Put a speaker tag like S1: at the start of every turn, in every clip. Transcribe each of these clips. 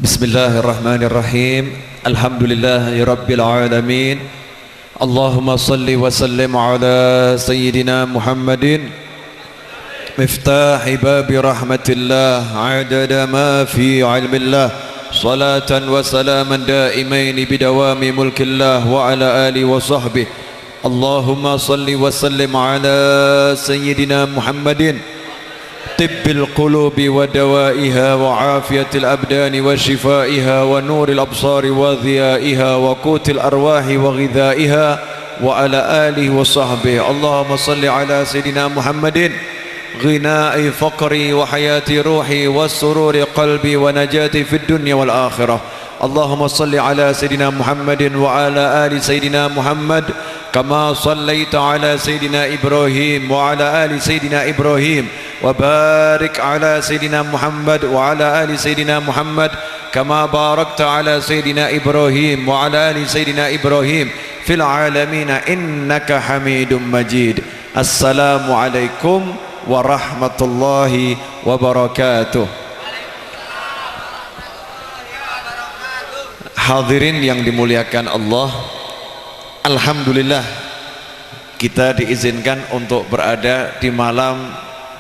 S1: Bismillahirrahmanirrahim. Alhamdulillahi rabbil alamin. Allahumma salli wa sallim ala sayyidina Muhammadin miftahi babi rahmatillah adada ma fi ilmillah salatan wa salaman daimaini bidawami mulkillah wa ala alihi wa sahbihi. Allahumma salli wa sallim ala sayyidina Muhammadin طب القلوب ودوائها وعافية الأبدان وشفائها ونور الأبصار وضيائها وقوت الأرواح وغذائها وعلى آله وصحبه. اللهم صل على سيدنا محمد غناء فقري وحياة روحي والسرور قلبي ونجاتي في الدنيا والآخرة. اللهم صل على سيدنا محمد وعلى آل سيدنا محمد كما صليت على سيدنا إبراهيم وعلى آل سيدنا إبراهيم وبارك على سيدنا محمد وعلى آل سيدنا محمد كما باركت على سيدنا إبراهيم وعلى آل سيدنا إبراهيم في العالمين إنك حميد مجيد. السلام عليكم ورحمة الله وبركاته. Hadirin yang dimuliakan Allah, alhamdulillah kita diizinkan untuk berada di malam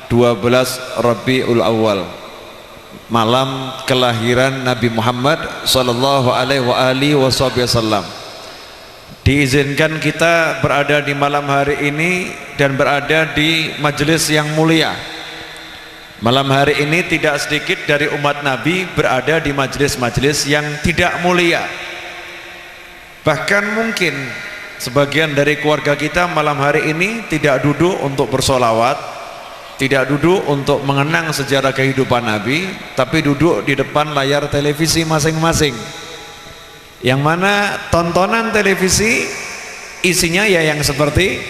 S1: 12 Rabiul Awal, malam kelahiran Nabi Muhammad sallallahu alaihi wasallam. Diizinkan kita berada di malam hari ini dan berada di majelis yang mulia. Malam hari ini tidak sedikit dari umat Nabi berada di majelis-majelis yang tidak mulia. Bahkan mungkin sebagian dari keluarga kita malam hari ini tidak duduk untuk bersolawat, tidak duduk untuk mengenang sejarah kehidupan Nabi, tapi duduk di depan layar televisi masing-masing, yang mana tontonan televisi isinya ya yang seperti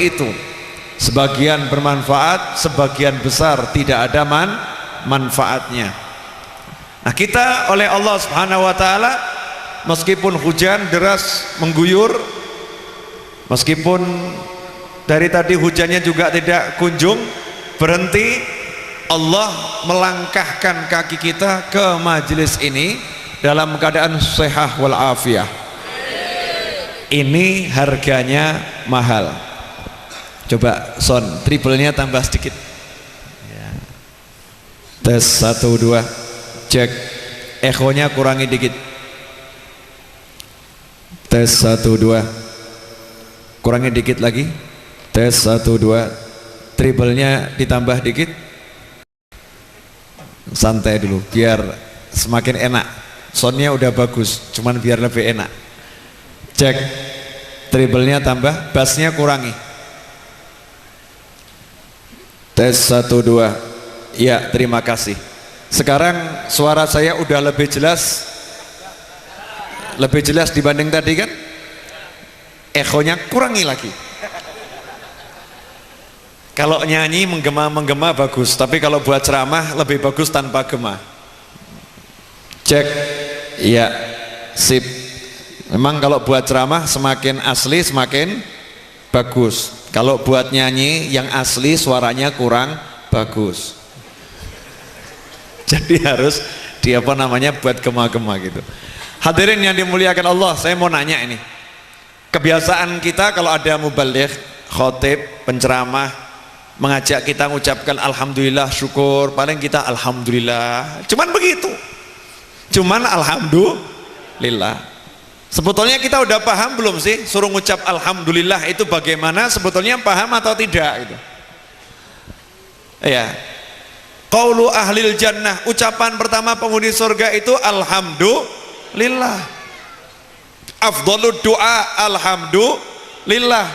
S1: itu. Sebagian bermanfaat, sebagian besar tidak ada manfaatnya. Nah, kita oleh Allah Subhanahu wa taala, meskipun hujan deras mengguyur, meskipun dari tadi hujannya juga tidak kunjung berhenti, Allah melangkahkan kaki kita ke majelis ini dalam keadaan sehat wal afiah. Ini harganya mahal. Coba son, triplenya tambah sedikit ya. Tes 1 2, cek echonya kurangi dikit. Tes 1 2, kurangi dikit lagi. Tes 1 2, triplenya ditambah dikit. Santai dulu biar semakin enak. Soundnya udah bagus, cuman biar lebih enak. Cek, triplenya tambah, bassnya kurangi. Tes 1 2, ya terima kasih. Sekarang suara saya udah lebih jelas dibanding tadi kan? Echonya kurangi lagi. Kalau nyanyi menggema bagus, tapi kalau buat ceramah lebih bagus tanpa gema. Cek, ya sip. Memang kalau buat ceramah semakin asli semakin bagus. Kalau buat nyanyi yang asli suaranya kurang bagus. Jadi harus buat gema-gema gitu. Hadirin yang dimuliakan Allah, saya mau nanya ini. Kebiasaan kita kalau ada mubaligh, khotib, penceramah mengajak kita mengucapkan alhamdulillah, syukur, paling kita alhamdulillah. Cuman begitu. Cuman alhamdulillah. Sebetulnya kita udah paham belum sih suruh ngucap alhamdulillah itu bagaimana? Sebetulnya paham atau tidak gitu? Ya. Qaulu ahlil jannah, ucapan pertama penghuni surga itu alhamdulillah. Afdhalud du'a alhamdulillah.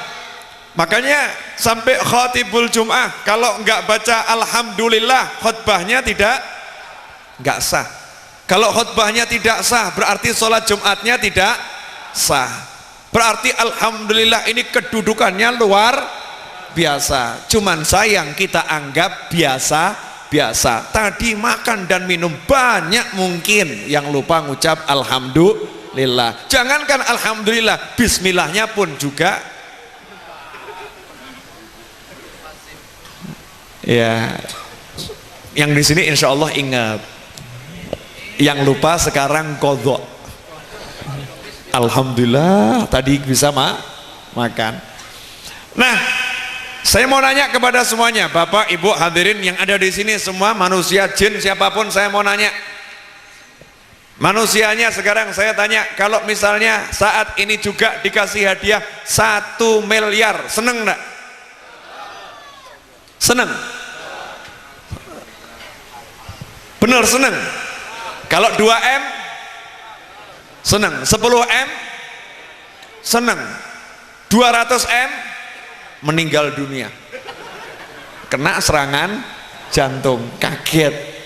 S1: Makanya sampai khatibul jum'ah kalau enggak baca alhamdulillah khutbahnya enggak sah. Kalau khutbahnya tidak sah berarti sholat Jumatnya tidak sah. Berarti alhamdulillah ini kedudukannya luar biasa. Cuman sayang kita anggap biasa. Tadi makan dan minum banyak mungkin yang lupa ngucap alhamdulillah. Jangankan alhamdulillah, bismillahnya pun juga ya. Yang di sini insya Allah ingat
S2: Yang lupa sekarang qadha. Alhamdulillah tadi bisa makan. Nah, saya mau nanya kepada semuanya, Bapak, Ibu, hadirin yang ada di sini semua, manusia, jin, siapapun, saya mau nanya. Manusianya sekarang saya tanya, kalau misalnya saat ini juga dikasih hadiah 1 miliar, seneng enggak? Seneng? Bener seneng? Kalau 2M? Seneng. 10M? Seneng. 200M? Meninggal dunia. Kena serangan jantung, kaget.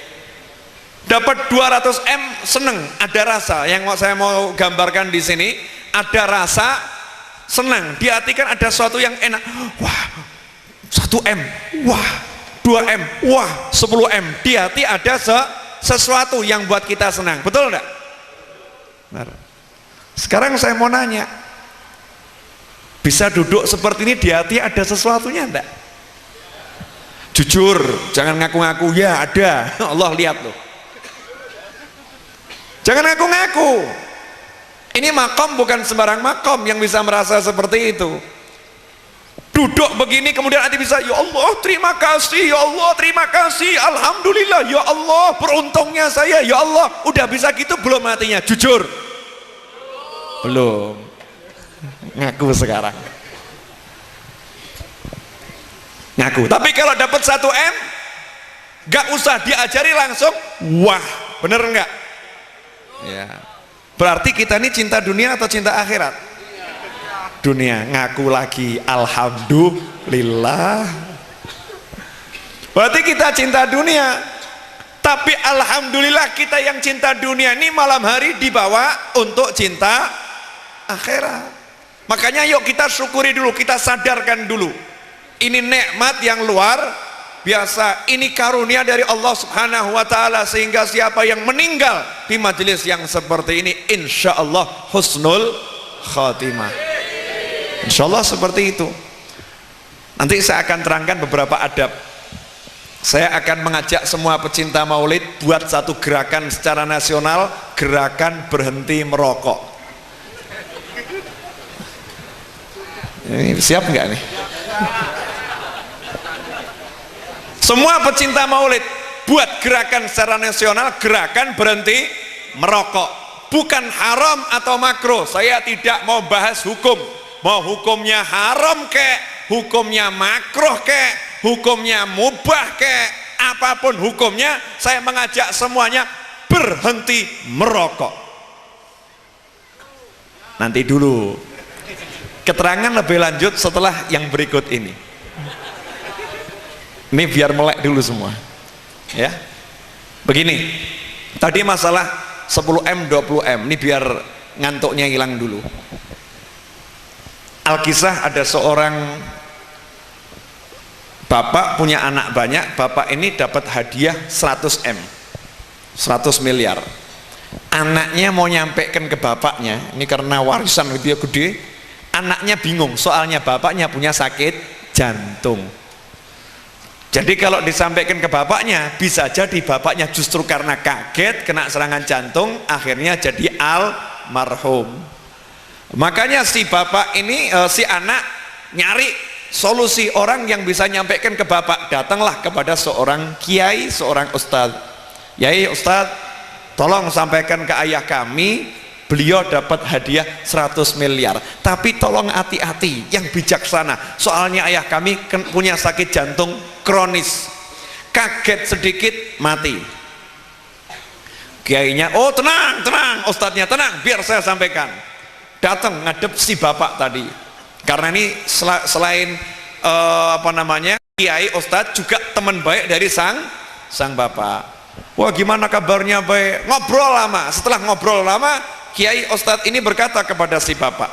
S2: Dapat 200M seneng, ada rasa. Yang saya mau gambarkan di sini, ada rasa senang. Di hati kan ada sesuatu yang enak. Wah, 1M, wah, 2M, wah, 10M. Di hati ada sesuatu yang buat kita senang. Betul enggak? Benar. Sekarang saya mau nanya, bisa duduk seperti ini di hati ada sesuatunya enggak? Jujur, jangan ngaku-ngaku. Ya ada, Allah lihat loh. Jangan ngaku-ngaku. Ini makom bukan sembarang makom yang bisa merasa seperti itu. Duduk begini kemudian nanti bisa, ya Allah terima kasih, ya Allah terima kasih, alhamdulillah, ya Allah beruntungnya saya, ya Allah. Udah bisa gitu belum hatinya? Jujur, belum. Ngaku sekarang, ngaku. Tapi kalau dapat 1M, gak usah diajari langsung, wah, bener enggak? Ya, berarti kita ini cinta dunia atau cinta akhirat? Dunia. Ngaku lagi, alhamdulillah. Berarti kita cinta dunia, tapi alhamdulillah kita yang cinta dunia ini malam hari dibawa untuk cinta akhirat. Makanya yuk kita syukuri dulu, kita sadarkan dulu, ini nikmat yang luar biasa, ini karunia dari Allah Subhanahu wa ta'ala, sehingga siapa yang meninggal di majelis yang seperti ini insya Allah husnul khatimah, insya Allah seperti itu. Nanti saya akan terangkan beberapa adab. Saya akan mengajak semua pecinta maulid buat satu gerakan secara nasional, gerakan berhenti merokok. Ini siap nggak nih? Semua pecinta maulid buat gerakan secara nasional, gerakan berhenti merokok. Bukan haram atau makruh, saya tidak mau bahas hukum, mau hukumnya haram kek, hukumnya makruh kek, hukumnya mubah kek, apapun hukumnya, saya mengajak semuanya berhenti merokok. Nanti dulu, keterangan lebih lanjut setelah yang berikut ini. Ini biar melek dulu semua ya. Begini, tadi masalah 10M 20M, ini biar ngantuknya hilang dulu. Alkisah ada seorang bapak punya anak banyak. Bapak ini dapat hadiah 100M, 100 miliar. Anaknya mau nyampaikan ke bapaknya, ini karena warisan dia gede. Anaknya bingung, soalnya bapaknya punya sakit jantung. Jadi kalau disampaikan ke bapaknya, bisa jadi bapaknya justru karena kaget kena serangan jantung, akhirnya jadi almarhum. Makanya si bapak ini, si anak nyari solusi orang yang bisa nyampaikan ke bapak. Datanglah kepada seorang kiai, seorang ustadz. Yai, ustadz, tolong sampaikan ke ayah kami, beliau dapat hadiah 100 miliar, tapi tolong hati-hati, yang bijaksana, soalnya ayah kami punya sakit jantung kronis, kaget sedikit mati. Kiainya, oh tenang, tenang, ustadznya tenang, biar saya sampaikan. Datang ngadep si bapak tadi, karena ini selain kiai, ustadz juga teman baik dari sang bapak. Wah, gimana kabarnya? Baik. Ngobrol lama. Setelah ngobrol lama, kiai ustadz ini berkata kepada si bapak,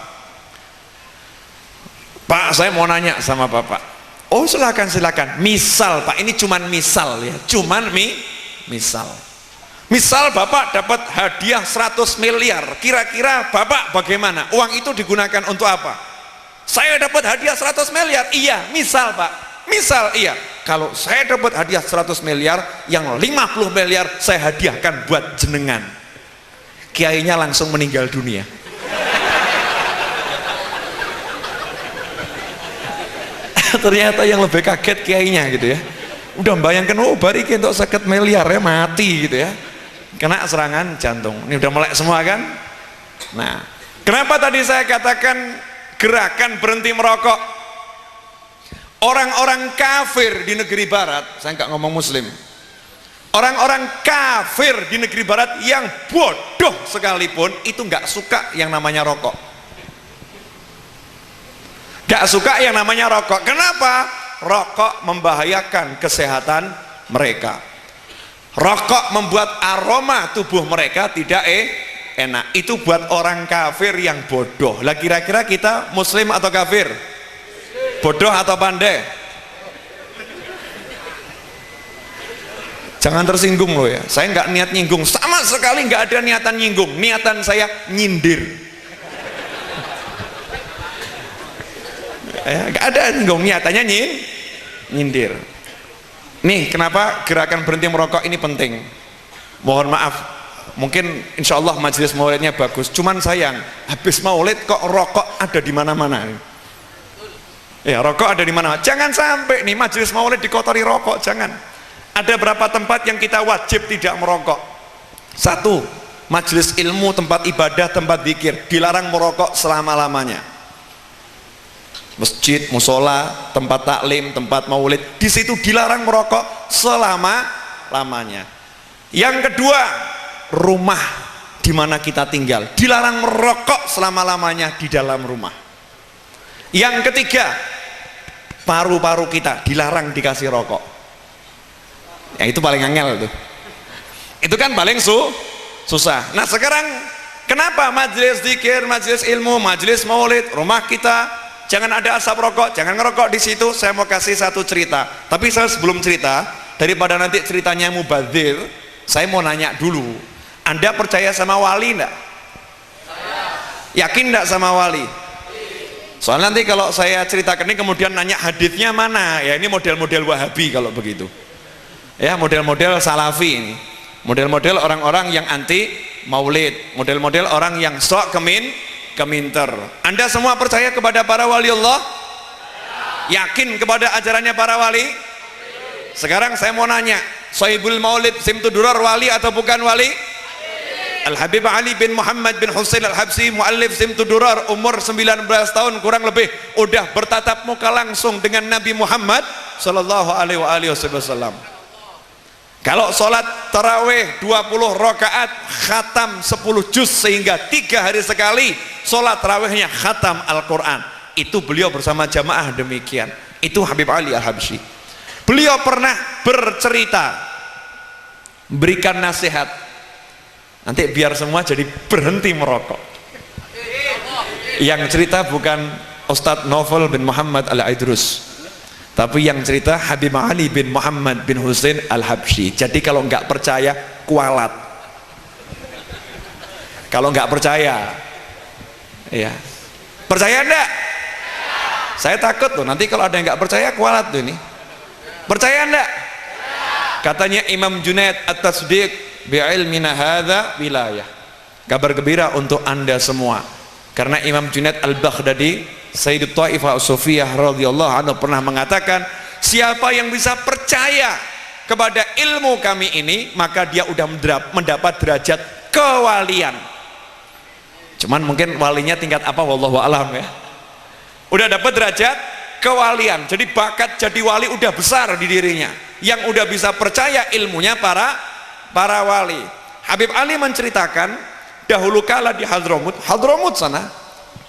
S2: Pak, saya mau nanya sama bapak. Oh, silakan, silakan. Misal Pak, ini cuman misal ya, cuman misal. Misal bapak dapat hadiah 100 miliar, kira-kira bapak bagaimana? Uang itu digunakan untuk apa? Saya dapat hadiah 100 miliar, iya. Misal Pak, misal iya. kalau saya dapat hadiah 100 miliar, yang 50 miliar saya hadiahkan buat jenengan. Kiainya langsung meninggal dunia. Ternyata yang lebih kaget kiainya gitu ya. Udah bayangkan, oh bari untuk 50 miliar ya, mati gitu ya, kena serangan jantung. Ini udah melek semua kan. Nah, kenapa tadi saya katakan gerakan berhenti merokok? Orang-orang kafir di negeri barat, saya nggak ngomong muslim, orang-orang kafir di negeri barat yang bodoh sekalipun itu nggak suka yang namanya rokok, nggak suka yang namanya rokok. Kenapa? Rokok membahayakan kesehatan mereka. Rokok membuat aroma tubuh mereka tidak enak. Itu buat orang kafir yang bodoh. Lah kira-kira kita muslim atau kafir? Bodoh atau pandai? Jangan tersinggung loh ya. Saya nggak niat nyinggung, sama sekali nggak ada niatan nyinggung. Niatan saya nyindir. Ya, nggak ada nyinggung, niatannya nyindir. Nih kenapa gerakan berhenti merokok ini penting. Mohon maaf, mungkin insya Allah majelis maulidnya bagus, cuman sayang habis maulid kok rokok ada di mana-mana. Ya, rokok ada di mana. Jangan sampai nih majelis maulid dikotori rokok, jangan. Ada berapa tempat yang kita wajib tidak merokok? Satu, majelis ilmu, tempat ibadah, tempat zikir, dilarang merokok selama-lamanya. Masjid, musola, tempat taklim, tempat maulid, di situ dilarang merokok selama-lamanya. Yang kedua, rumah di mana kita tinggal dilarang merokok selama-lamanya di dalam rumah. Yang ketiga, paru-paru kita dilarang dikasih rokok. Ya itu paling angel tuh. Itu kan paling susah. Nah sekarang kenapa majelis zikir, majelis ilmu, majelis maulid, rumah kita jangan ada asap rokok, jangan ngerokok di situ? Saya mau kasih satu cerita. Tapi saya sebelum cerita, daripada nanti ceritanya mubadzir, saya mau nanya dulu. Anda percaya sama wali enggak? Yakin enggak sama wali? Soalnya nanti kalau saya ceritakan ini kemudian nanya hadisnya mana, ya ini model-model Wahabi kalau begitu. Ya, model-model Salafi ini. Model-model orang-orang yang anti maulid, model-model orang yang sok keminter. Anda semua percaya kepada para wali Allah? Yakin kepada ajarannya para wali? Sekarang saya mau nanya, Sohibul Maulid Simtudurar wali atau bukan wali? Al-Habib Ali bin Muhammad bin Husain Al-Habsyi, muallif Simtudurar, umur 19 tahun kurang lebih, udah bertatap muka langsung dengan Nabi Muhammad sallallahu alaihi wasallam. Kalau sholat tarawih 20 rakaat khatam 10 juz, sehingga 3 hari sekali sholat tarawihnya khatam Al-Quran. Itu beliau bersama jamaah demikian. Itu Habib Ali Al-Habsyi. Beliau pernah bercerita, berikan nasihat, nanti biar semua jadi berhenti merokok. Yang cerita bukan Ustadz Novel bin Muhammad Al-Aidrus, tapi yang cerita Habib Ali bin Muhammad bin Husain Al-Habsyi. Jadi kalau nggak percaya kualat. Kalau nggak percaya, ya percaya enggak? Saya takut tuh nanti kalau ada yang nggak percaya kualat tuh ini. Percaya enggak? Katanya Imam Junaid At-Tasdiq bi'ilmina hadza wilayah. Kabar gembira untuk Anda semua, karena Imam Junaid Al-Baghdadi Sayyidut Taifah As-Sufiyah radhiyallahu anhu pernah mengatakan, siapa yang bisa percaya kepada ilmu kami ini, maka dia udah mendapat derajat kewalian. Cuman mungkin walinya tingkat apa wallahu alam ya. Udah dapat derajat kewalian, jadi bakat jadi wali udah besar di dirinya, yang udah bisa percaya ilmunya para wali. Habib Ali menceritakan, dahulu kala di Hadramut sana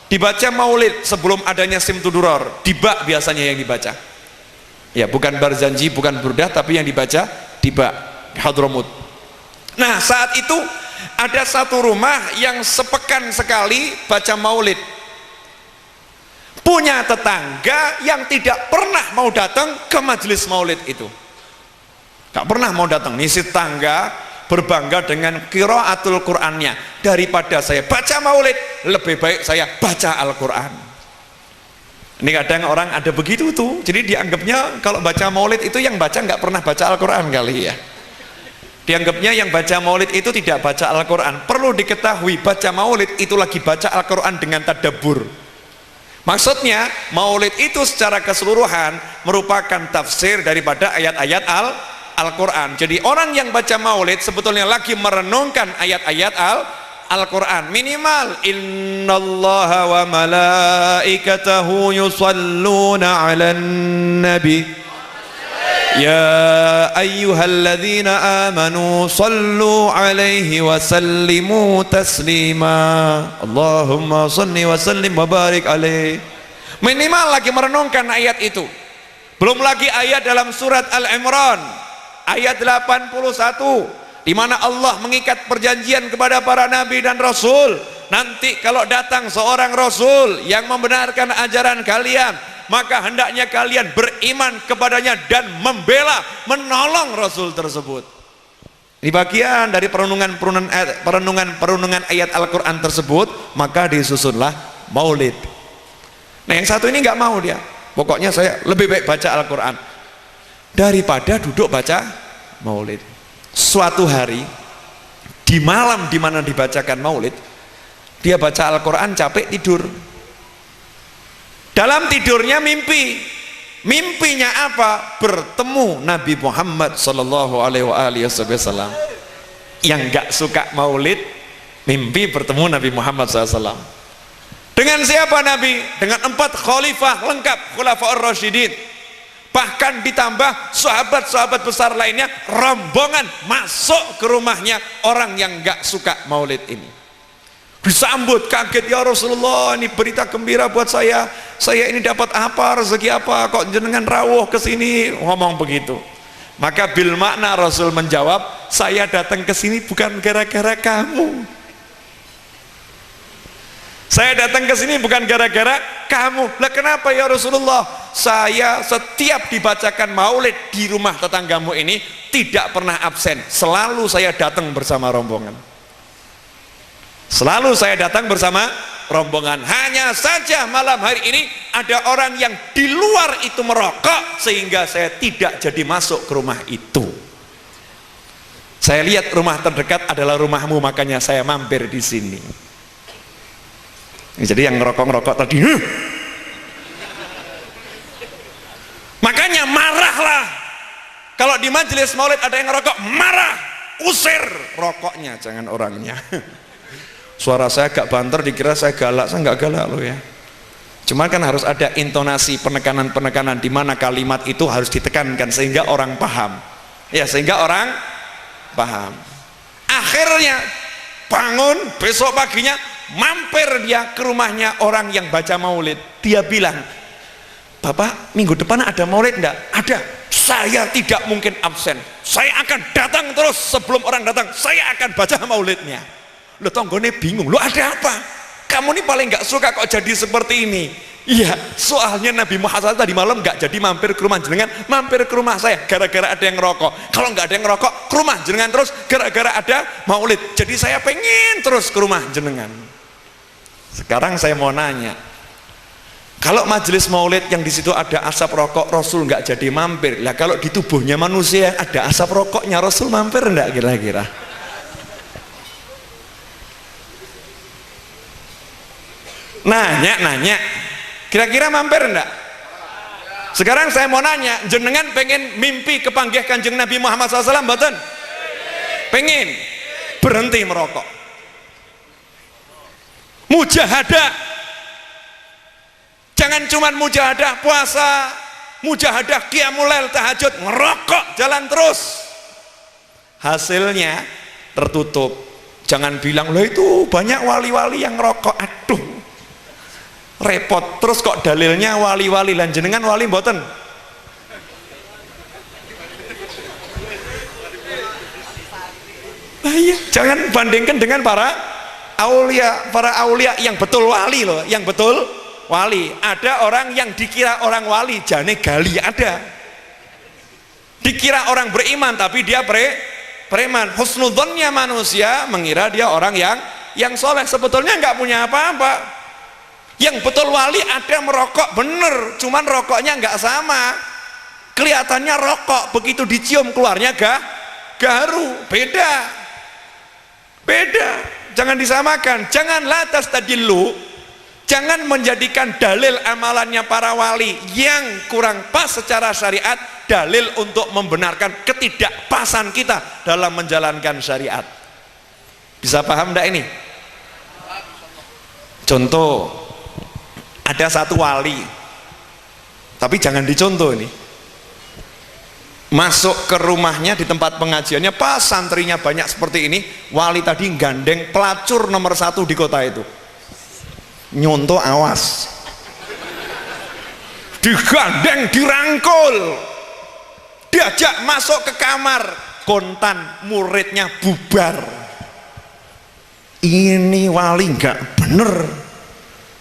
S2: dibaca maulid sebelum adanya Simtudurar, dibak biasanya yang dibaca. Ya, bukan Barzanji, bukan Burdah, tapi yang dibaca dibak di Hadramut. Nah, saat itu ada satu rumah yang sepekan sekali baca maulid. Punya tetangga yang tidak pernah mau datang ke majelis maulid itu. Gak pernah mau datang. Nih si tetangga berbangga dengan qiraatul Qur'annya. Daripada saya baca maulid, lebih baik saya baca Al-Quran. Ini kadang orang ada begitu tuh, jadi dianggapnya kalau baca maulid itu yang baca nggak pernah baca Al-Quran kali ya. Dianggapnya yang baca maulid itu tidak baca Al-Quran. Perlu diketahui, baca maulid itu lagi baca Al-Quran dengan tadabbur. Maksudnya maulid itu secara keseluruhan merupakan tafsir daripada ayat-ayat Al-Quran. Jadi orang yang baca maulid sebetulnya lagi merenungkan ayat-ayat Al-Quran. Minimal innallaha wa malaikatahu yusalluna 'alan nabi ya ayyuhalladzina amanu sallu 'alaihi wa sallimu taslima Allahumma shalli wa sallim wa barik 'alaihi. Minimal lagi merenungkan ayat itu. Belum lagi ayat dalam surat Al-Imran ayat 81 di mana Allah mengikat perjanjian kepada para nabi dan rasul. Nanti kalau datang seorang rasul yang membenarkan ajaran kalian, maka hendaknya kalian beriman kepadanya dan membela, menolong rasul tersebut. Di bagian dari perenungan ayat Al-Quran tersebut, maka disusunlah maulid. Nah yang satu ini nggak mau dia, pokoknya saya lebih baik baca Al-Quran daripada duduk baca maulid. Suatu hari di malam di mana dibacakan maulid, dia baca Al-Quran capek tidur. Dalam tidurnya mimpinya apa? Bertemu Nabi Muhammad sallallahu alaihi wasallam. Yang gak suka maulid mimpi bertemu Nabi Muhammad SAW. Dengan siapa Nabi? Dengan 4 khalifah lengkap, Khulafaur Rasyidin. Bahkan ditambah sahabat-sahabat besar lainnya, rombongan masuk ke rumahnya orang yang gak suka maulid ini. Disambut kaget, ya Rasulullah, ini berita gembira buat saya ini dapat apa, rezeki apa, kok jenengan rawuh ke sini, ngomong begitu. Maka bil makna Rasul menjawab, saya datang ke sini bukan gara-gara kamu. Saya datang ke sini bukan gara-gara kamu. Lah kenapa ya Rasulullah? Saya setiap dibacakan maulid di rumah tetanggamu ini tidak pernah absen. Selalu saya datang bersama rombongan. Selalu saya datang bersama rombongan. Hanya saja malam hari ini ada orang yang di luar itu merokok sehingga saya tidak jadi masuk ke rumah itu. Saya lihat rumah terdekat adalah rumahmu, makanya saya mampir di sini. Jadi yang ngerokok-ngerokok tadi, makanya marahlah kalau di majelis maulid ada yang ngerokok, marah, usir rokoknya, jangan orangnya. Suara saya agak banter, dikira saya galak. Saya nggak galak loh ya, cuma kan harus ada intonasi, penekanan di mana kalimat itu harus ditekankan sehingga orang paham ya, sehingga orang paham. Akhirnya bangun besok paginya, mampir dia ke rumahnya orang yang baca maulid. Dia bilang, Bapak minggu depan ada maulid enggak? Ada. Saya tidak mungkin absen, saya akan datang terus, sebelum orang datang saya akan baca maulidnya. Lo tonggone bingung, lo ada apa? Kamu ini paling nggak suka kok jadi seperti ini. Iya, soalnya Nabi Muhammad tadi malam nggak jadi mampir ke rumah jenengan, mampir ke rumah saya gara-gara ada yang ngerokok. Kalau nggak ada yang ngerokok, ke rumah jenengan terus gara-gara ada maulid. Jadi saya pengen terus ke rumah jenengan. Sekarang saya mau nanya, kalau majelis maulid yang di situ ada asap rokok, Rasul nggak jadi mampir. Lah kalau di tubuhnya manusia yang ada asap rokoknya, Rasul mampir enggak kira-kira? Nanya, kira-kira mampir enggak? Sekarang saya mau nanya, jenengan pengen mimpi kepanggih Kanjeng Nabi Muhammad SAW mboten? Pengen berhenti merokok, mujahadah. Jangan cuman mujahadah puasa, mujahadah qiyamul lail, tahajud, ngerokok jalan terus, hasilnya tertutup. Jangan bilang, loh itu banyak wali-wali yang ngerokok. Aduh, repot. Terus kok dalilnya wali-wali, lan jenengan wali mboten? Nah, iya. Jangan bandingkan dengan para aulia yang betul wali loh, yang betul wali. Ada orang yang dikira orang wali, jane gali, ada. Dikira orang beriman tapi dia preman. Husnudzonnya manusia mengira dia orang yang soleh, sebetulnya nggak punya apa-apa. Yang betul wali ada merokok bener, cuman rokoknya nggak sama, kelihatannya rokok, begitu dicium keluarnya garu, beda, jangan disamakan. Jangan lantas tadillu, jangan menjadikan dalil amalannya para wali yang kurang pas secara syariat dalil untuk membenarkan ketidakpasan kita dalam menjalankan syariat. Bisa paham enggak ini? Contoh, ada satu wali, tapi jangan dicontoh ini, masuk ke rumahnya di tempat pengajiannya, pas santrinya banyak seperti ini, wali tadi gandeng pelacur nomor 1 di kota itu, nyontoh awas, digandeng, dirangkul, diajak masuk ke kamar, kontan muridnya bubar. Ini wali nggak bener,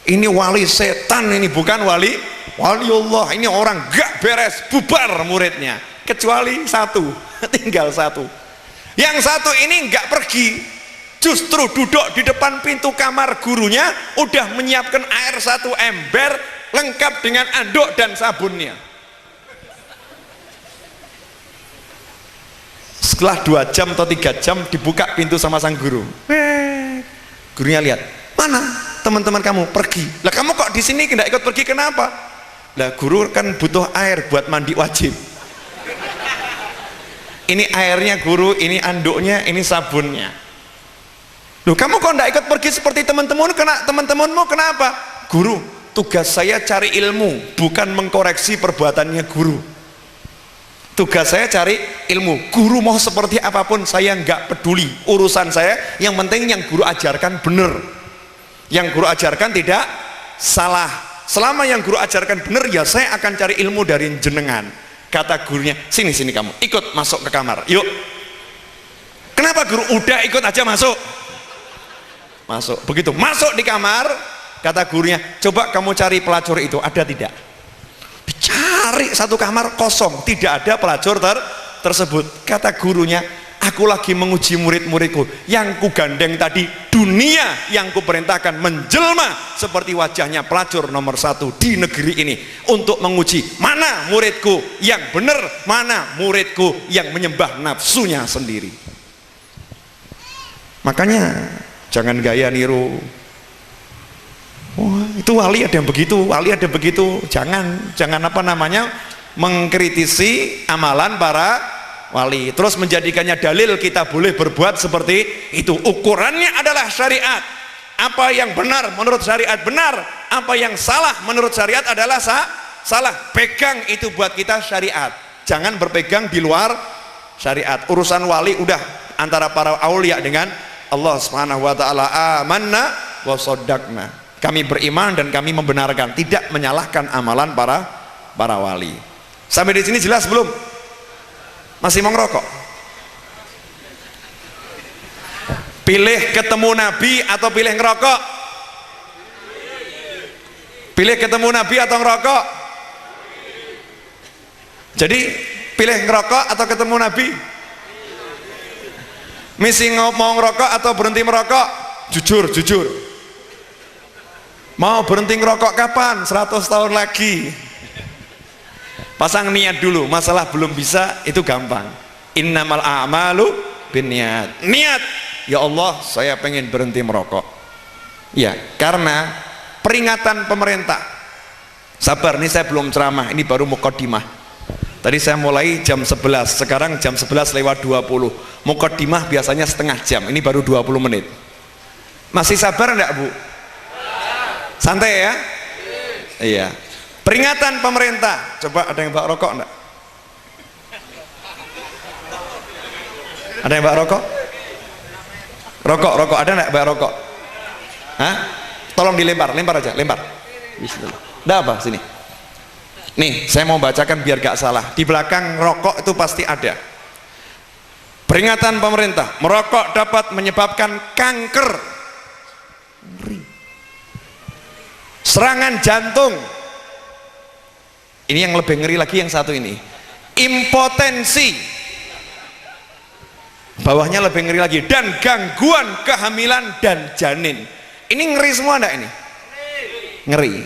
S2: ini wali setan, ini bukan wali Allah, ini orang gak beres, bubar muridnya, kecuali satu, tinggal satu. Yang satu ini nggak pergi, justru duduk di depan pintu kamar gurunya, udah menyiapkan air 1 ember lengkap dengan anduk dan sabunnya. Setelah 2 jam atau 3 jam dibuka pintu sama sang guru, gurunya lihat, mana teman-teman kamu? Pergi. Lah kamu kok di sini tidak ikut pergi, kenapa? Lah guru kan butuh air buat mandi wajib. Ini airnya guru, ini anduknya, ini sabunnya. Loh kamu kok tidak ikut pergi seperti teman-temanmu, kenapa? Guru, tugas saya cari ilmu, bukan mengkoreksi perbuatannya guru. Tugas saya cari ilmu, guru mau seperti apapun saya nggak peduli, urusan saya yang penting yang guru ajarkan benar, yang guru ajarkan tidak salah. Selama yang guru ajarkan benar, ya saya akan cari ilmu dari jenengan. Kata gurunya, sini kamu ikut masuk ke kamar, yuk. Kenapa guru? Udah ikut aja masuk. Begitu masuk di kamar, kata gurunya, coba kamu cari pelacur itu, ada tidak? Dicari 1 kamar kosong, tidak ada pelacur tersebut. Kata gurunya, aku lagi menguji murid-muridku, yang ku gandeng tadi dunia yang ku perintahkan menjelma seperti wajahnya pelacur nomor 1 di negeri ini, untuk menguji mana muridku yang benar, mana muridku yang menyembah nafsunya sendiri. Makanya jangan gaya niru. Wah, itu wali ada yang begitu, wali ada begitu. Jangan mengkritisi amalan para wali, terus menjadikannya dalil kita boleh berbuat seperti itu. Ukurannya adalah syariat. Apa yang benar menurut syariat benar, apa yang salah menurut syariat adalah salah. Pegang itu buat kita syariat, jangan berpegang di luar syariat. Urusan wali udah antara para aulia dengan Allah Subhanahu wa taala. Amanna wa shaddaqna. Kami beriman dan kami membenarkan, tidak menyalahkan amalan para wali. Sampai di sini jelas belum? Masih mau ngerokok? Pilih ketemu Nabi atau pilih ngerokok? Pilih ketemu Nabi atau ngerokok? Jadi pilih ngerokok atau ketemu Nabi? Misi mau ngerokok atau berhenti merokok? Jujur. Mau berhenti ngerokok kapan? 100 tahun lagi. Pasang niat dulu, masalah belum bisa itu gampang. Innamal a'malu binniyat. Niat, ya Allah saya pengen berhenti merokok. Ya, karena peringatan pemerintah. Sabar, ini saya belum ceramah, ini baru muqaddimah. Tadi saya mulai jam 11, sekarang jam 11 lewat 20. Muqaddimah biasanya setengah jam, ini baru 20 menit. Masih sabar enggak, Bu? Santai ya? Iya. Peringatan pemerintah. Coba ada yang bawa rokok enggak? Ada yang bawa rokok? Rokok ada enggak bawa rokok? Hah? Tolong dilempar aja, lempar. Bismillah. Ada apa sini? Nih, saya mau bacakan biar gak salah. Di belakang rokok itu pasti ada. Peringatan pemerintah, merokok dapat menyebabkan kanker, serangan jantung. Ini yang lebih ngeri lagi yang satu ini, impotensi. Bawahnya lebih ngeri lagi, dan gangguan kehamilan dan janin. Ini ngeri semua enggak ini? ngeri.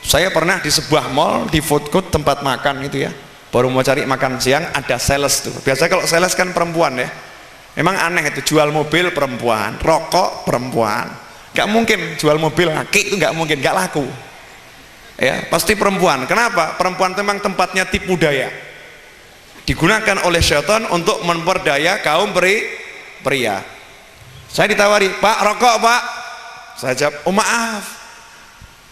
S2: Saya pernah di sebuah mall, di food court, tempat makan gitu ya, baru mau cari makan siang, ada sales tuh. Biasanya kalau sales kan perempuan ya, memang aneh itu, jual mobil perempuan, rokok perempuan, nggak mungkin jual mobil laki itu, nggak mungkin, nggak laku ya, pasti perempuan. Kenapa? Perempuan itu memang tempatnya tipu daya, digunakan oleh syaitan untuk memperdaya kaum pria. Saya ditawari, Pak rokok Pak, saya jawab, oh maaf,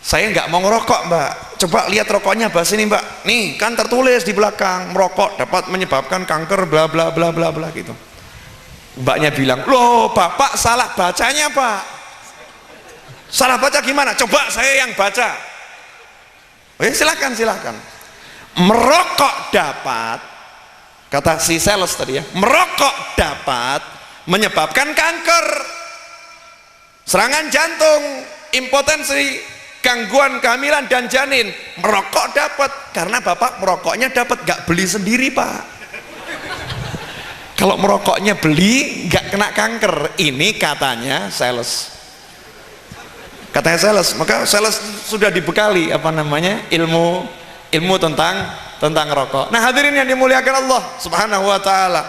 S2: saya nggak mau ngerokok Mbak, coba lihat rokoknya bahas ini Mbak, nih kan tertulis di belakang, merokok dapat menyebabkan kanker bla bla bla bla bla gitu. Mbaknya bilang, loh Bapak salah bacanya Pak. Salah baca gimana? Coba saya yang baca. Silakan. Merokok dapat, kata si sales tadi ya, merokok dapat menyebabkan kanker, serangan jantung, impotensi, gangguan kehamilan dan janin. Merokok dapat, karena Bapak merokoknya dapat, gak beli sendiri Pak. Kalau merokoknya beli gak kena kanker. Ini katanya sales, maka sales sudah dibekali ilmu tentang rokok. Nah hadirin yang dimuliakan Allah subhanahu wa ta'ala,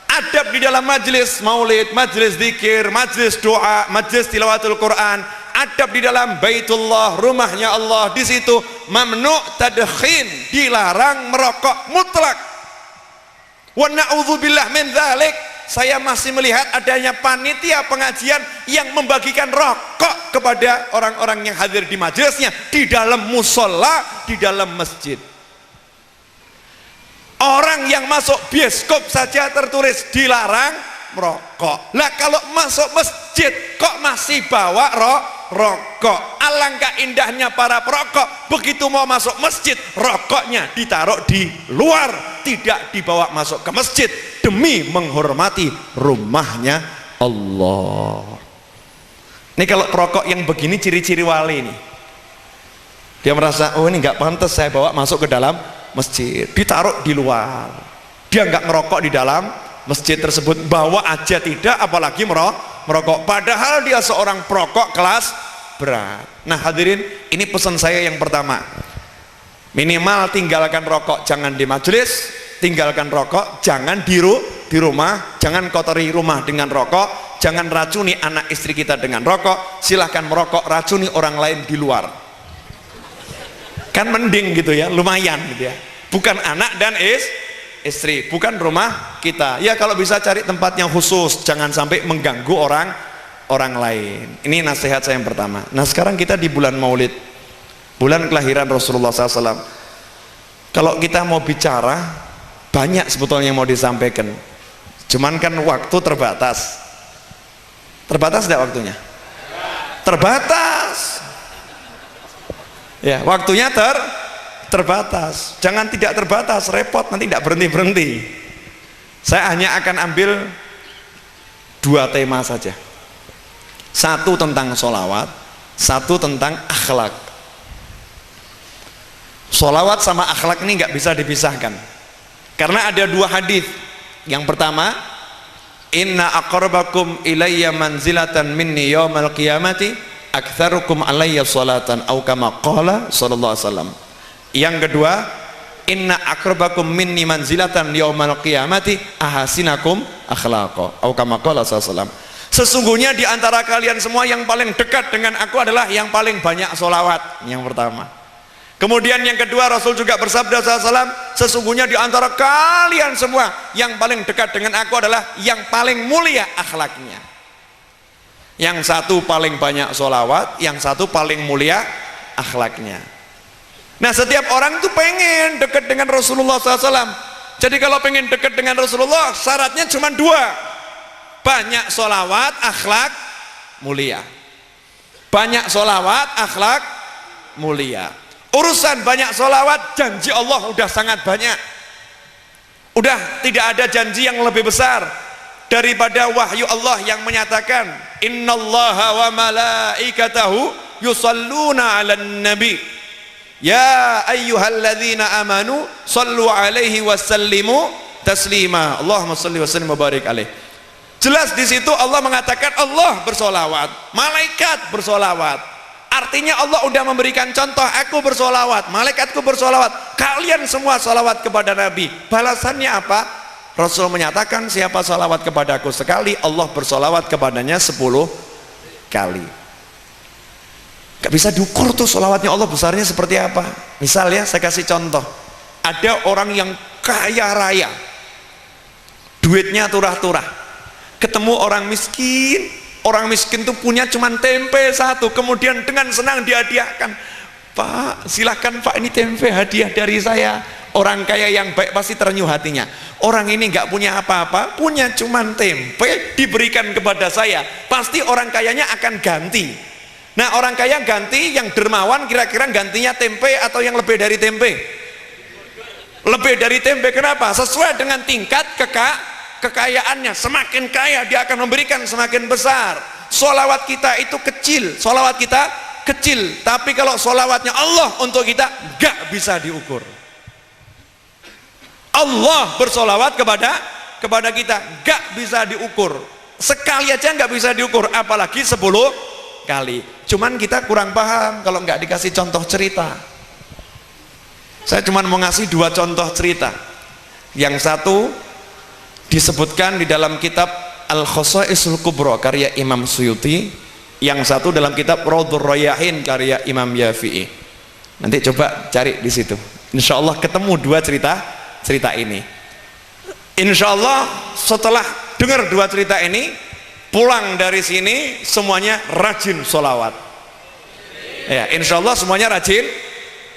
S2: adab di dalam majlis maulid, majlis zikir, majlis doa, majlis tilawatul Quran, adab di dalam baitullah, rumahnya Allah, di situ mamnu' tadkhin, dilarang merokok mutlak. Wa na'udzubillah min dzalik. Saya masih melihat adanya panitia pengajian yang membagikan rokok kepada orang-orang yang hadir di majelisnya, di dalam musola, di dalam masjid. Orang yang masuk bioskop saja tertulis dilarang merokok. Lah kalau masuk masjid kok masih bawa rokok? Alangkah indahnya para perokok, begitu mau masuk masjid rokoknya ditaruh di luar, tidak dibawa masuk ke masjid, demi menghormati rumahnya Allah. Ini kalau perokok yang begini ciri-ciri wali nih, dia merasa, oh ini nggak pantas saya bawa masuk ke dalam masjid, ditaruh di luar. Dia nggak ngerokok di dalam masjid tersebut, bawa aja tidak, apalagi merokok, padahal dia seorang perokok kelas berat. Nah hadirin, ini pesan saya yang pertama, minimal tinggalkan rokok jangan di majelis, tinggalkan rokok jangan di rumah, jangan kotori rumah dengan rokok, jangan racuni anak istri kita dengan rokok. Silahkan merokok, racuni orang lain di luar, kan mending gitu ya, lumayan gitu ya, bukan anak dan istri, bukan rumah kita ya. Kalau bisa cari tempat yang khusus, jangan sampai mengganggu orang lain. Ini nasihat saya yang pertama. Nah sekarang kita di bulan maulid, bulan kelahiran Rasulullah SAW. Kalau kita mau bicara, banyak sebetulnya yang mau disampaikan, cuman kan waktu terbatas. Terbatas tidak waktunya? Terbatas ya, waktunya terbatas. Jangan tidak terbatas, repot, nanti tidak berhenti. Saya hanya akan ambil 2 tema saja, satu tentang sholawat, satu tentang akhlak. Sholawat sama akhlak ini nggak bisa dipisahkan, karena ada 2 hadis. Yang pertama, inna aqrabakum ilayya manzilatan minni yaumal qiyamati aktsarukum alayya sholatan, au kama qala sallallahu alaihi wasallam. Yang kedua, inna aqrabakum minni manzilatan yaumal qiyamati ahasinakum akhlaqa, au kama qala sallallahu alaihi wasallam. Sesungguhnya di antara kalian semua yang paling dekat dengan aku adalah yang paling banyak sholawat. Yang pertama. Kemudian yang kedua, Rasul juga bersabda SAW, sesungguhnya di antara kalian semua yang paling dekat dengan aku adalah yang paling mulia akhlaknya. Yang satu paling banyak sholawat, yang satu paling mulia akhlaknya. Nah setiap orang tuh pengen dekat dengan Rasulullah SAW. Jadi kalau pengen dekat dengan Rasulullah, syaratnya cuma 2, banyak sholawat, akhlak mulia. Banyak sholawat, akhlak mulia. Urusan banyak sholawat, janji Allah udah sangat banyak, udah tidak ada janji yang lebih besar daripada wahyu Allah yang menyatakan innallaha wa malaikatahu yusalluna 'alan nabi ya ayyuhalladzina amanu sallu 'alaihi wasallimu taslima. Allahumma shalli wa sallim wa barik alaihi. Jelas di situ Allah mengatakan Allah bersolawat, malaikat bersolawat, Artinya Allah udah memberikan contoh, aku bersolawat, malaikatku bersolawat, kalian semua solawat kepada Nabi. Balasannya apa? Rasul menyatakan siapa solawat kepadaku sekali, Allah bersolawat kepadanya 10 kali. Gak bisa diukur tuh solawatnya Allah besarnya seperti apa. Misalnya saya kasih contoh, ada orang yang kaya raya, duitnya turah-turah, ketemu orang miskin. Orang miskin itu punya cuman tempe satu, kemudian dengan senang dihadiahkan. Pak, silakan Pak, ini tempe hadiah dari saya. Orang kaya yang baik pasti terenyuh hatinya. Orang ini nggak punya apa-apa, punya cuman tempe, diberikan kepada saya. Pasti orang kayanya akan ganti. Nah, orang kaya ganti, yang dermawan kira-kira gantinya tempe atau yang lebih dari tempe? Lebih dari tempe. Kenapa? Sesuai dengan tingkat kekayaannya. Semakin kaya dia akan memberikan semakin besar. Solawat kita itu kecil, solawat kita kecil, tapi kalau solawatnya Allah untuk kita gak bisa diukur. Allah bersolawat kepada kita gak bisa diukur, sekali aja gak bisa diukur, apalagi 10 kali. Cuman kita kurang paham kalau nggak dikasih contoh cerita. Saya cuman mau ngasih 2 contoh cerita. Yang satu disebutkan di dalam kitab Al-Khosaisul Kubra karya Imam Suyuti, yang satu dalam kitab Raudhur Rayyahin karya Imam Yafi'i. Nanti coba cari di situ. Insya Allah ketemu 2 cerita ini. Insya Allah setelah dengar 2 cerita ini, pulang dari sini semuanya rajin sholawat. Ya, insya Allah semuanya rajin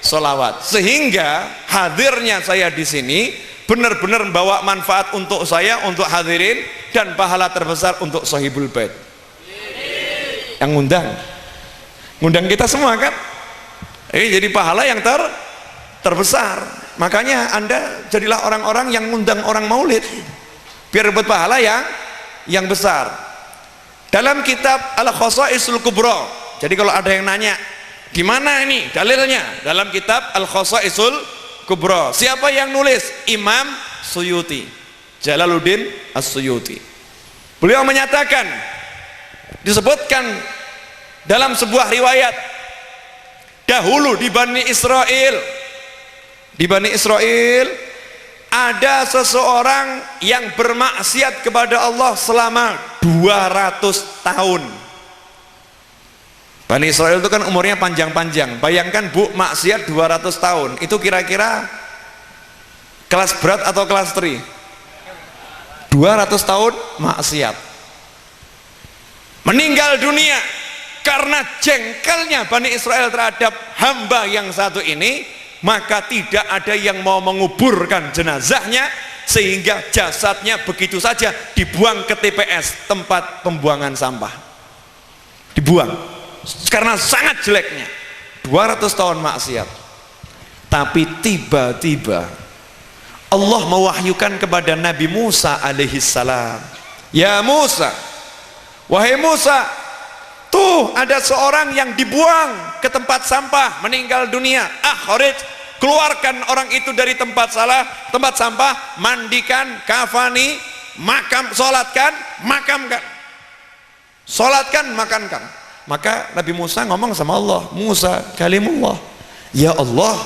S2: sholawat, sehingga hadirnya saya di sini benar-benar membawa manfaat untuk saya, untuk hadirin, dan pahala terbesar untuk Sahibul Bait yang ngundang kita semua kan. Ini jadi pahala yang terbesar. Makanya Anda jadilah orang-orang yang ngundang orang maulid biar dapat pahala yang besar. Dalam kitab Al-Khosaisul Kubra, jadi kalau ada yang nanya di mana ini dalilnya, dalam kitab Al-Khosaisul Kubra. Siapa yang nulis? Imam Suyuti, Jalaluddin As-Suyuti. Beliau menyatakan, disebutkan dalam sebuah riwayat, dahulu di Bani Israel ada seseorang yang bermaksiat kepada Allah selama 200 tahun. Bani Israel itu kan umurnya panjang-panjang. Bayangkan Bu, maksiat 200 tahun. Itu kira-kira kelas berat atau kelas 3? 200 tahun maksiat. Meninggal dunia karena jengkelnya Bani Israel terhadap hamba yang satu ini, maka tidak ada yang mau menguburkan jenazahnya, sehingga jasadnya begitu saja dibuang ke TPS, tempat pembuangan sampah. Dibuang karena sangat jeleknya 200 tahun maksiat. Tapi tiba-tiba Allah mewahyukan kepada Nabi Musa alaihi salam, ya Musa, wahai Musa, tuh ada seorang yang dibuang ke tempat sampah, meninggal dunia. Akhrij, keluarkan orang itu dari tempat sampah, mandikan, kafani, makam, solatkan, makamkan, solatkan, makamkan. Maka Nabi Musa ngomong sama Allah, Musa kalimullah, ya Allah,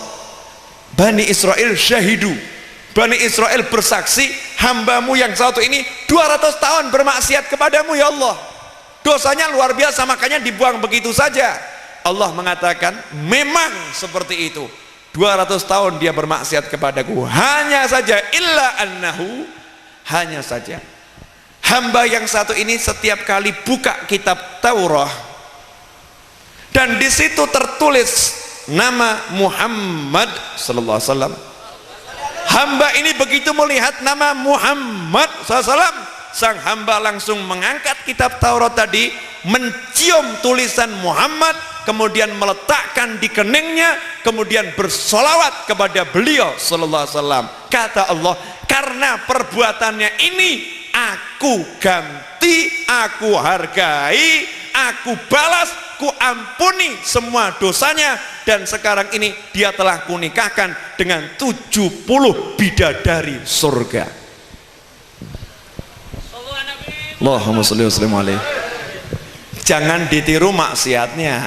S2: Bani Israel syahidu, Bani Israel bersaksi, hambamu yang satu ini 200 tahun bermaksiat kepadamu ya Allah, dosanya luar biasa, makanya dibuang begitu saja. Allah mengatakan memang seperti itu, 200 tahun dia bermaksiat kepadaku, hanya saja illa annahu, hanya saja hamba yang satu ini setiap kali buka kitab Taurat dan di situ tertulis nama Muhammad sallallahu alaihi wasallam, hamba ini begitu melihat nama Muhammad sallallahu alaihi wasallam, sang hamba langsung mengangkat kitab Taurat tadi, mencium tulisan Muhammad, kemudian meletakkan di keningnya, kemudian bersolawat kepada beliau sallallahu alaihi wasallam. Kata Allah, karena perbuatannya ini aku ganti, aku hargai, aku balas, ku ampuni semua dosanya, dan sekarang ini dia telah kunikahkan dengan 70 bidadari surga. Allahumma sholli wa sallim alaihi. Jangan ditiru maksiatnya.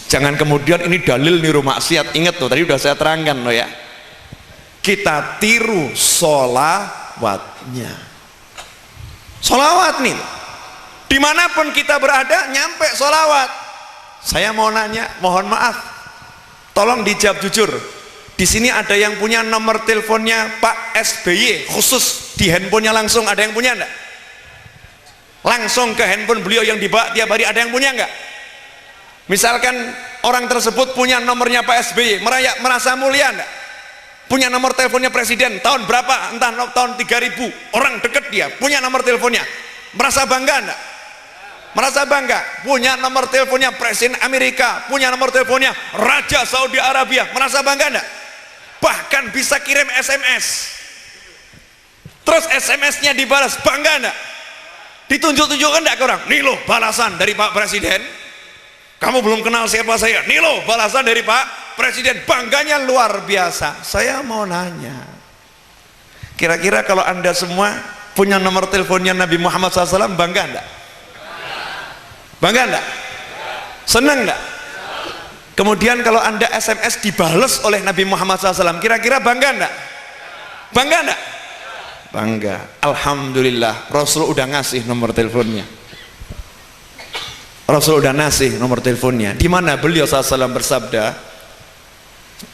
S2: Jangan kemudian ini dalil niru maksiat. Ingat tuh, tadi udah saya terangkan loh ya. Kita tiru sholawatnya. Sholawat nih, dimanapun kita berada nyampe sholawat. Saya mau nanya, mohon maaf, tolong dijawab jujur. Di sini ada yang punya nomor teleponnya Pak SBY khusus di handphonenya langsung, ada yang punya enggak? Langsung ke handphone beliau yang dibawa tiap hari, ada yang punya enggak? Misalkan orang tersebut punya nomornya Pak SBY, merasa mulia enggak? Punya nomor teleponnya presiden tahun berapa, entah tahun 3000, orang deket dia punya nomor teleponnya, merasa bangga enggak? Merasa bangga. Punya nomor teleponnya presiden Amerika, punya nomor teleponnya Raja Saudi Arabia, merasa bangga enggak? Bahkan bisa kirim SMS, terus SMS-nya dibalas, bangga enggak? Ditunjuk-tunjukkan enggak ke orang? Nih loh balasan dari Pak Presiden. Kamu belum kenal siapa saya, nih loh balasan dari Pak Presiden. Bangganya luar biasa. Saya mau nanya, kira-kira kalau anda semua punya nomor teleponnya Nabi Muhammad SAW, bangga enggak? Bangga enggak? Senang enggak? Kemudian kalau anda SMS dibales oleh Nabi Muhammad SAW, kira-kira bangga enggak? Bangga enggak? Bangga. Alhamdulillah, Rasul udah ngasih nomor teleponnya. Rasul udah ngasih nomor teleponnya. Di mana beliau SAW bersabda,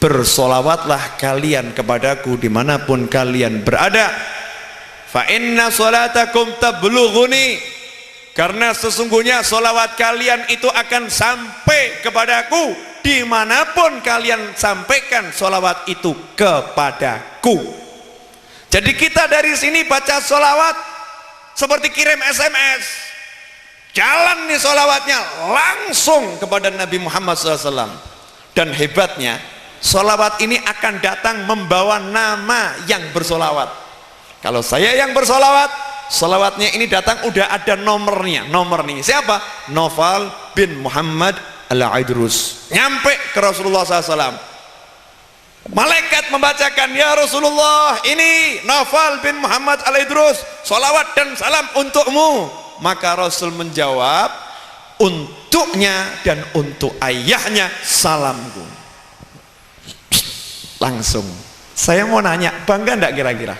S2: bersolawatlah kalian kepadaku dimanapun kalian berada. Fa inna solatakum tablughuni, karena sesungguhnya solawat kalian itu akan sampai kepadaku dimanapun kalian sampaikan solawat itu kepadaku. Jadi kita dari sini baca solawat seperti kirim SMS, jalan nih solawatnya langsung kepada Nabi Muhammad SAW. Dan hebatnya, solawat ini akan datang membawa nama yang bersolawat. Kalau saya yang bersolawat, solawatnya ini datang udah ada nomornya. Nomor nih siapa? Naufal bin Muhammad Al-Idrus. Nyampe ke Rasulullah SAW. Malaikat membacakan, ya Rasulullah, ini Naufal bin Muhammad Al-Idrus, solawat dan salam untukmu. Maka Rasul menjawab, untuknya dan untuk ayahnya salamku. Langsung. Saya mau nanya, bangga enggak kira-kira?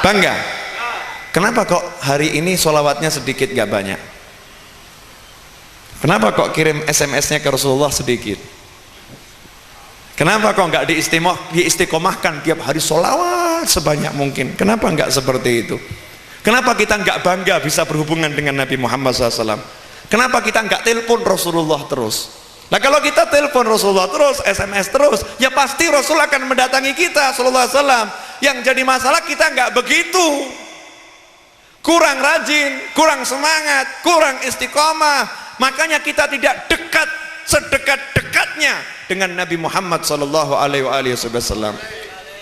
S2: Bangga? Kenapa kok hari ini solawatnya sedikit gak banyak? Kenapa kok kirim SMS-nya ke Rasulullah sedikit? Kenapa kok nggak diistiqomahkan tiap hari solawat sebanyak mungkin? Kenapa nggak seperti itu? Kenapa kita nggak bangga bisa berhubungan dengan Nabi Muhammad SAW? Kenapa kita nggak telepon Rasulullah terus? Nah kalau kita telepon Rasulullah terus, SMS terus, ya pasti Rasul akan mendatangi kita Sallallahu Alaihi Wasallam. Yang jadi masalah kita nggak begitu, kurang rajin, kurang semangat, kurang istiqomah. Makanya kita tidak dekat sedekat-dekatnya dengan Nabi Muhammad Sallallahu Alaihi Wasallam.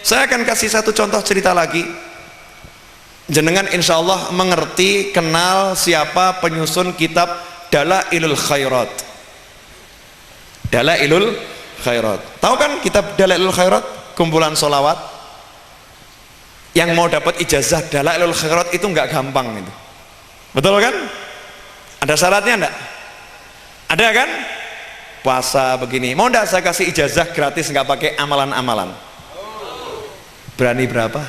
S2: Saya akan kasih satu contoh cerita lagi. Jenengan insya Allah mengerti, kenal siapa penyusun kitab Dalailul Khairat. Dalailul Khairat. Tahu kan kitab Dalailul Khairat? Kumpulan solawat. Yang mau dapat ijazah Dalailul Khairat itu nggak gampang itu. Betul kan? Ada syaratnya enggak? Ada kan? Puasa begini. Mau enggak saya kasih ijazah gratis nggak pakai amalan-amalan? Berani berapa?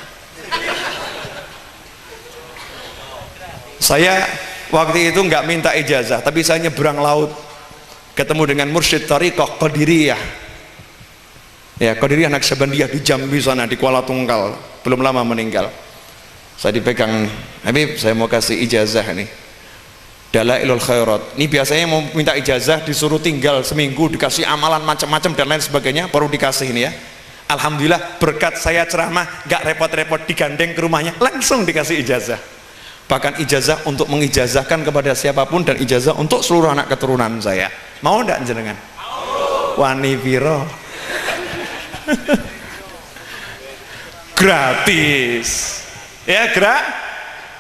S2: Saya waktu itu nggak minta ijazah, tapi saya nyebrang laut ketemu dengan mursyid Thariqah Qadiriyah. Ya, Qadiriyah Naqsabandiyah di Jambi sana, di Kuala Tunggal, belum lama meninggal. Saya dipegang, Habib saya mau kasih ijazah nih Dalailul Khairat. Ini biasanya mau minta ijazah disuruh tinggal seminggu, dikasih amalan macam-macam dan lain sebagainya, baru dikasih ini ya. Alhamdulillah berkat saya ceramah gak repot-repot, digandeng ke rumahnya, langsung dikasih ijazah. Bahkan ijazah untuk mengijazahkan kepada siapapun dan ijazah untuk seluruh anak keturunan saya. Mau enggak jenengan? Wani piro? Gratis. Ya,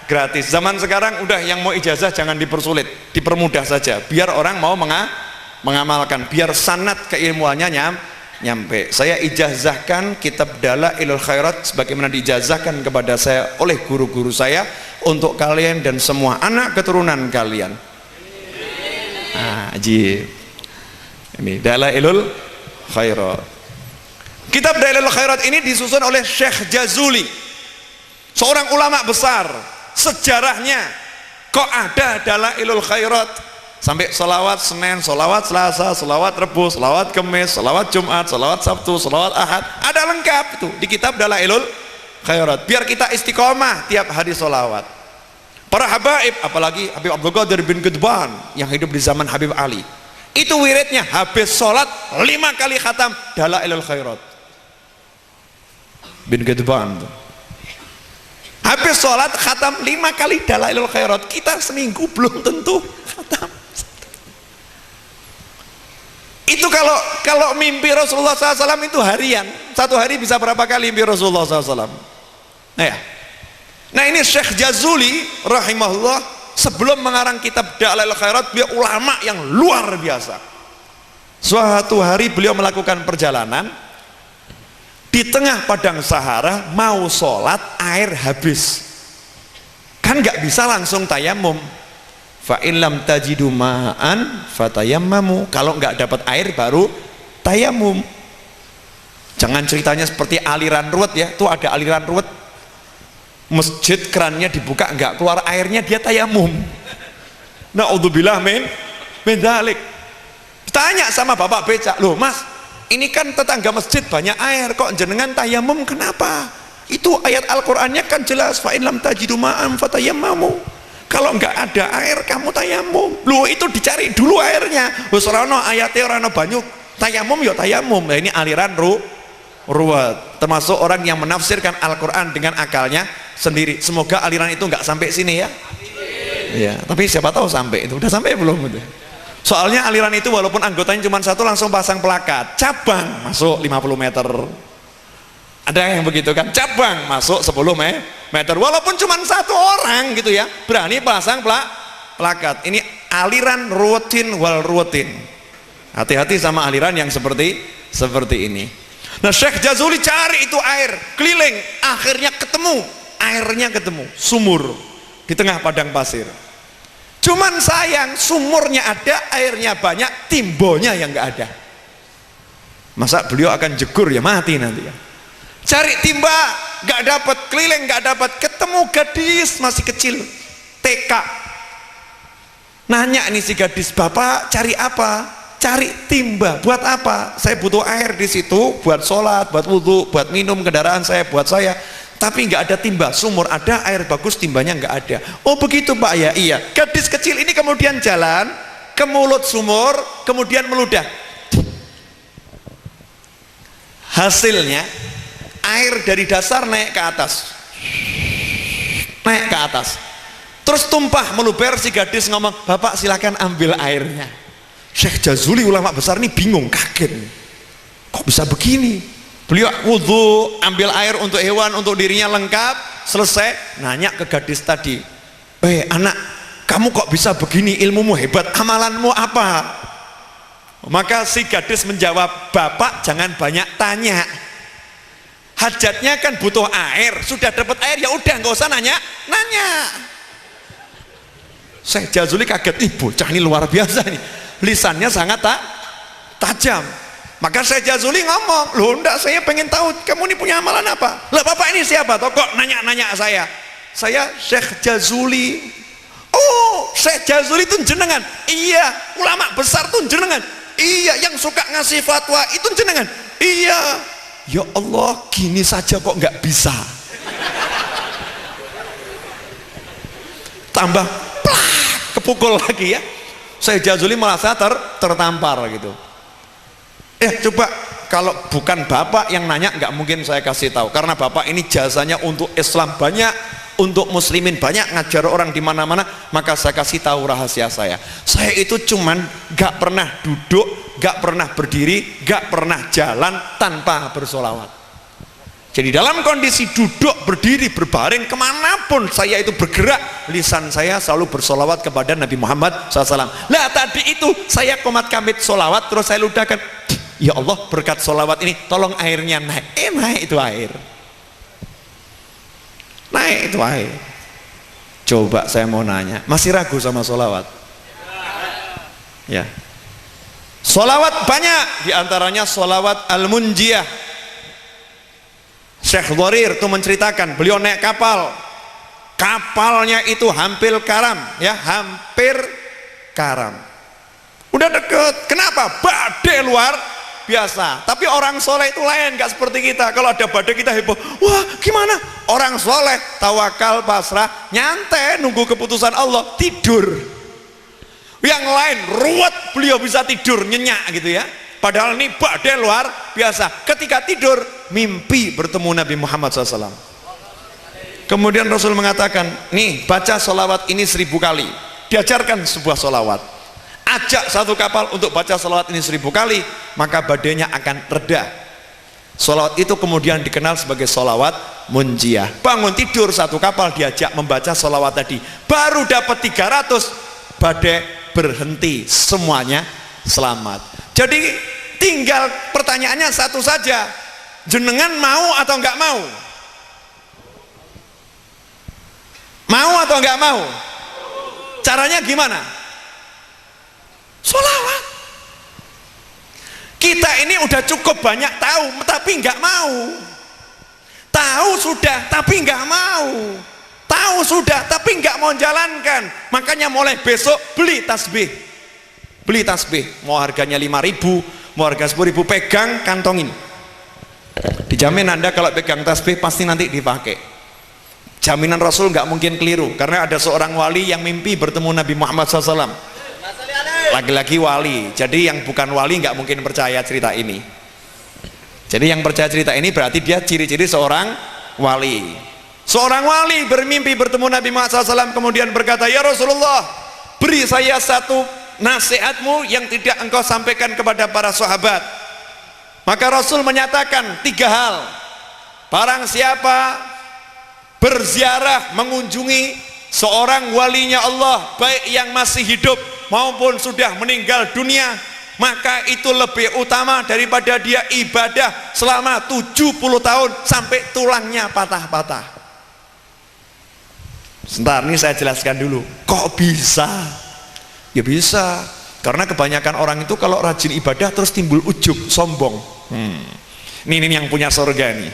S2: gratis. Zaman sekarang udah yang mau ijazah jangan dipersulit, dipermudah saja biar orang mau mengamalkan, biar sanad keilmuannya nyampe. Saya ijazahkan kitab Dalailul Khairat sebagaimana diijazahkan kepada saya oleh guru-guru saya untuk kalian dan semua anak keturunan kalian. Ajib. Ini Dalailul Khairat. Kitab Dalailul Khairat ini disusun oleh Syekh Jazuli, seorang ulama besar. Sejarahnya kok ada Dalailul Khairat, sampai selawat Senin, selawat Selasa, selawat Rebu, selawat Kemis, selawat Jumat, selawat Sabtu, selawat Ahad, ada lengkap itu di kitab Dalailul Khairat, biar kita istiqomah tiap hari selawat. Para habaib, apalagi Habib Abdul Qadir bin Gudban yang hidup di zaman Habib Ali, itu wiridnya habis sholat 5 kali khatam Dalailul Khairat. Bin Gudban habis sholat khatam 5 kali Dalailul Khairat. Kita seminggu belum tentu khatam. Itu kalau mimpi Rasulullah SAW itu harian, satu hari bisa berapa kali mimpi Rasulullah SAW. Nah ini Syekh Jazuli rahimahullah, sebelum mengarang kitab Dalailul Khairat, beliau ulama yang luar biasa. Suatu hari beliau melakukan perjalanan di tengah padang Sahara, mau sholat, air habis, kan nggak bisa langsung tayamum. Fa in lam tajidu ma'an fatayammamu, kalau nggak dapat air baru tayamum. Jangan ceritanya seperti aliran ruwet ya, tuh ada aliran ruwet, masjid kerannya dibuka nggak keluar airnya, dia tayamum. Naudzubillah min dzalik. Tanya sama bapak becak, loh mas, ini kan tetangga masjid banyak air, kok jenengan tayamum kenapa? Itu ayat Al-Qur'annya kan jelas, fa in lam tajidu ma'an fatayammamu, kalau nggak ada air kamu tayamum. Loh itu dicari dulu airnya, wis ora ono ayate, ora ono banyu, tayamum ya tayamum. Nah, ini aliran ruwet, termasuk orang yang menafsirkan Al-Qur'an dengan akalnya sendiri. Semoga aliran itu nggak sampai sini ya. Ya, tapi siapa tahu sampai itu. Udah sampai belum itu? Soalnya aliran itu walaupun anggotanya cuma satu, langsung pasang plakat cabang masuk 50 meter. Ada yang begitu kan, cabang masuk 10 meter, walaupun cuma satu orang gitu ya, berani pasang plakat. Ini aliran ruwetin wal ruwetin. Hati-hati sama aliran yang seperti ini. Nah Syekh Jazuli cari itu air keliling, akhirnya ketemu, airnya ketemu, sumur di tengah padang pasir. Cuman sayang, sumurnya ada, airnya banyak, timbonya yang nggak ada. Masa beliau akan jegur ya, mati nanti ya. Cari timba nggak dapat, keliling nggak dapat, ketemu gadis masih kecil TK. Nanya nih si gadis, bapak cari apa? Cari timba. Buat apa? Saya butuh air di situ buat sholat, buat wudhu, buat minum kendaraan saya, buat saya. Tapi nggak ada timba. Sumur ada, air bagus, timbanya nggak ada. Oh begitu pak ya, iya. Gadis kecil ini kemudian jalan ke mulut sumur, kemudian meludah. Hasilnya air dari dasar naik ke atas, terus tumpah meluber. Si gadis ngomong, bapak silakan ambil airnya. Syekh Jazuli ulama besar ini bingung, kaget, kok bisa begini. Beliau wudhu, ambil air untuk hewan, untuk dirinya lengkap, selesai, nanya ke gadis tadi, anak, kamu kok bisa begini, ilmumu hebat, amalanmu apa? Maka si gadis menjawab, bapak jangan banyak tanya, hajatnya kan butuh air, sudah dapat air ya udah, nggak usah nanya. Syekh Jazuli kaget, bocah ini luar biasa nih, lisannya sangat tajam. Maka Syekh Jazuli ngomong, loh enggak, saya pengen tahu kamu ini punya amalan apa. Lah bapak ini siapa toh kok nanya saya Syekh Jazuli. Oh Syekh Jazuli itu jenengan? Iya. Ulama besar tuh jenengan? Iya. Yang suka ngasih fatwa itu jenengan? Iya. Ya Allah, gini saja kok nggak bisa. Tambah plak, kepukul lagi ya. Syekh Jazuli merasa tertampar gitu. Coba kalau bukan bapak yang nanya, nggak mungkin saya kasih tahu, karena bapak ini jasanya untuk Islam banyak, untuk muslimin banyak, ngajar orang di mana-mana. Maka saya kasih tahu rahasia saya itu cuman nggak pernah duduk, nggak pernah berdiri, nggak pernah jalan tanpa bersolawat. Jadi dalam kondisi duduk, berdiri, berbaring, kemanapun saya itu bergerak, lisan saya selalu bersolawat kepada Nabi Muhammad SAW. Lah tadi itu saya komat kamit solawat, terus saya ludahkan, ya Allah berkat solawat ini tolong airnya naik. Naik itu air, naik itu air. Coba saya mau nanya, masih ragu sama solawat? Ya, Solawat banyak, diantaranya solawat al-munjiyah. Syekh Dharir itu menceritakan, beliau naik kapal, kapalnya itu hampir karam, ya, hampir karam. Udah deket, kenapa? Badai luar biasa. Tapi orang soleh itu lain, gak seperti kita. Kalau ada badai kita heboh, wah gimana? Orang soleh tawakal, pasrah, nyantai, nunggu keputusan Allah, tidur. Yang lain ruwet, beliau bisa tidur nyenyak gitu ya. Padahal ini badai luar biasa. Ketika tidur mimpi bertemu Nabi Muhammad SAW. Kemudian Rasul mengatakan, nih baca solawat ini 1000 kali. Diajarkan sebuah solawat, ajak satu kapal untuk baca solawat ini 1000 kali, maka badainya akan reda. Solawat itu kemudian dikenal sebagai solawat munjiyah. Bangun tidur satu kapal diajak membaca solawat tadi, baru dapat 300, badai berhenti, semuanya selamat. Jadi tinggal pertanyaannya satu saja, jenengan mau atau enggak mau? Mau atau enggak mau? Caranya gimana? Sholawat. Kita ini udah cukup banyak tahu, tapi enggak mau. Tahu sudah, tapi enggak mau. Tahu sudah, tapi enggak mau jalankan. Makanya mulai besok beli tasbih. Beli tasbih, mau harganya 5.000, mau harga 10.000, pegang, kantongin. Dijamin Anda kalau pegang tasbih pasti nanti dipakai. Jaminan Rasul nggak mungkin keliru, karena ada seorang wali yang mimpi bertemu Nabi Muhammad SAW. Lagi-lagi wali, jadi yang bukan wali nggak mungkin percaya cerita ini. Jadi yang percaya cerita ini berarti dia ciri-ciri seorang wali. Seorang wali bermimpi bertemu Nabi Muhammad SAW, kemudian berkata, ya Rasulullah, beri saya satu nasihatmu yang tidak engkau sampaikan kepada para sahabat. Maka Rasul menyatakan 3 hal. Barang siapa berziarah mengunjungi seorang walinya Allah, baik yang masih hidup maupun sudah meninggal dunia, maka itu lebih utama daripada dia ibadah selama 70 tahun sampai tulangnya patah-patah. Sebentar, ini saya jelaskan dulu. Kok bisa? Ya bisa, karena kebanyakan orang itu kalau rajin ibadah terus timbul ujub, sombong. Ini yang punya surga nih.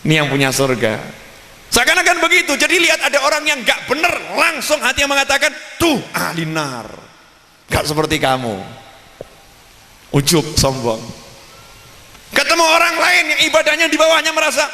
S2: Ini yang punya surga. Seakan-akan begitu. Jadi lihat ada orang yang gak bener, langsung hatinya mengatakan, tuh ahlinar. Gak seperti kamu. Ujub, sombong. Ketemu orang lain yang ibadahnya di bawahnya merasa,